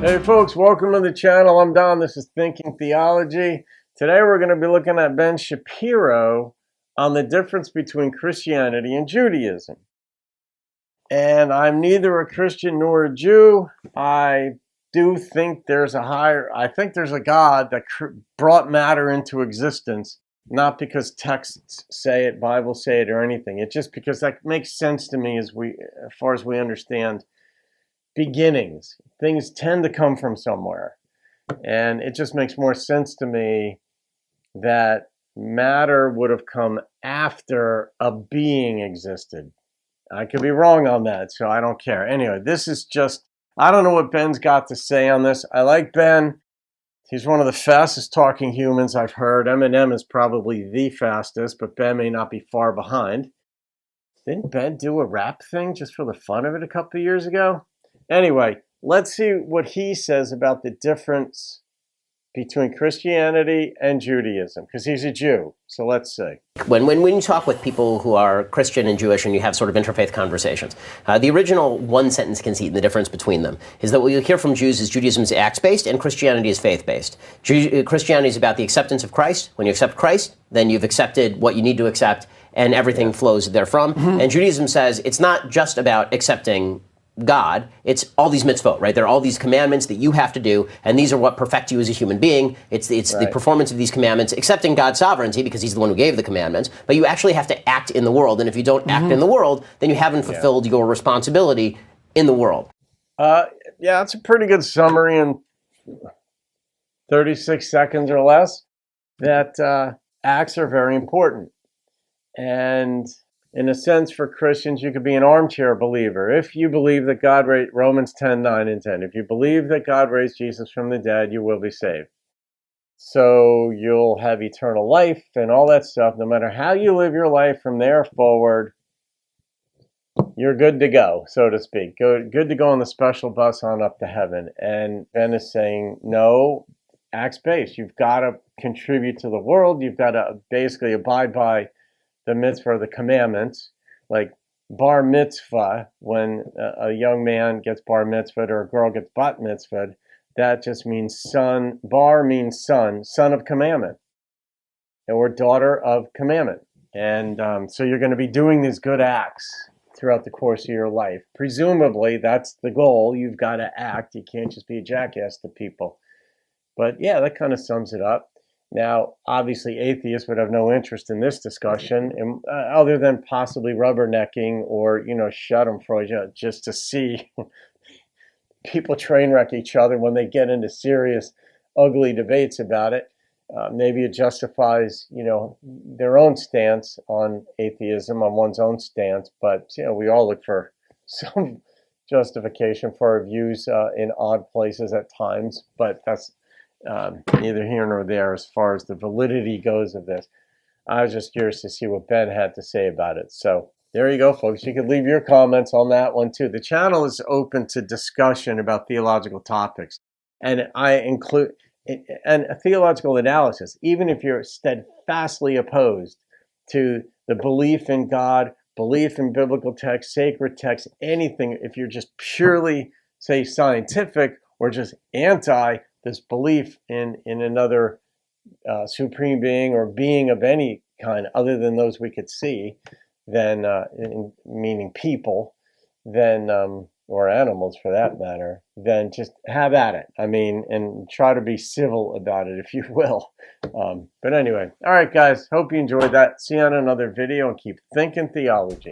Hey folks, welcome to the channel. I'm Don. This is Thinking Theology. Today we're going to be looking at Ben Shapiro on the difference between Christianity and Judaism. And I'm neither a Christian nor a Jew. I do think there's a God that brought matter into existence, not because texts say it, Bibles say it, or anything. It's just because that makes sense to me as far as we understand beginnings. Things tend to come from somewhere. And it just makes more sense to me that matter would have come after a being existed. I could be wrong on that, so I don't care. Anyway, this is just, I don't know what Ben's got to say on this. I like Ben. He's one of the fastest talking humans I've heard. Eminem is probably the fastest, but Ben may not be far behind. Didn't Ben do a rap thing just for the fun of it a couple of years ago? Anyway, let's see what he says about the difference between Christianity and Judaism, because he's a Jew. So let's see. When you talk with people who are Christian and Jewish and you have sort of interfaith conversations, the original one-sentence conceit and the difference between them is that what you hear from Jews is Judaism is acts-based and Christianity is faith-based. Christianity is about the acceptance of Christ. When you accept Christ, then you've accepted what you need to accept, and everything flows therefrom. And Judaism says it's not just about accepting God, it's all these mitzvot, right? There are all these commandments that you have to do, and these are what perfect you as a human being. It's the performance of these commandments, accepting God's sovereignty because he's the one who gave the commandments, but you actually have to act in the world, and if you don't act in the world, then you haven't fulfilled your responsibility in the world. Yeah, that's a pretty good summary in 36 seconds or less, that acts are very important. And in a sense, for Christians, you could be an armchair believer. If you believe that God raised, Romans 10:9 and 10, if you believe that God raised Jesus from the dead, you will be saved. So you'll have eternal life and all that stuff. No matter how you live your life from there forward, you're good to go, so to speak. Good to go on the special bus on up to heaven. And Ben is saying, no, acts-based. You've got to contribute to the world. You've got to basically abide by the mitzvah, the commandments, like bar mitzvah, when a young man gets bar mitzvah or a girl gets bat mitzvah, that just means son. Bar means son of commandment, or daughter of commandment. And so you're going to be doing these good acts throughout the course of your life. Presumably, that's the goal. You've got to act. You can't just be a jackass to people. But yeah, that kind of sums it up. Now, obviously, atheists would have no interest in this discussion, other than possibly rubbernecking or, schadenfreude, just to see people train wreck each other when they get into serious, ugly debates about it. Maybe it justifies, their own stance on atheism, on one's own stance. But, we all look for some justification for our views in odd places at times. But that's neither here nor there as far as the validity goes of this. I was just curious to see what Ben had to say about it. So there you go, folks. You can leave your comments on that one too. The channel is open to discussion about theological topics, and I include a theological analysis, even if you're steadfastly opposed to the belief in God, belief in biblical text, sacred text, anything. If you're just purely, say, scientific or just anti this belief in another supreme being or being of any kind other than those we could see, then meaning people, then or animals for that matter, then just have at it. And try to be civil about it, if you will. But anyway, all right, guys. Hope you enjoyed that. See you on another video, and keep thinking theology.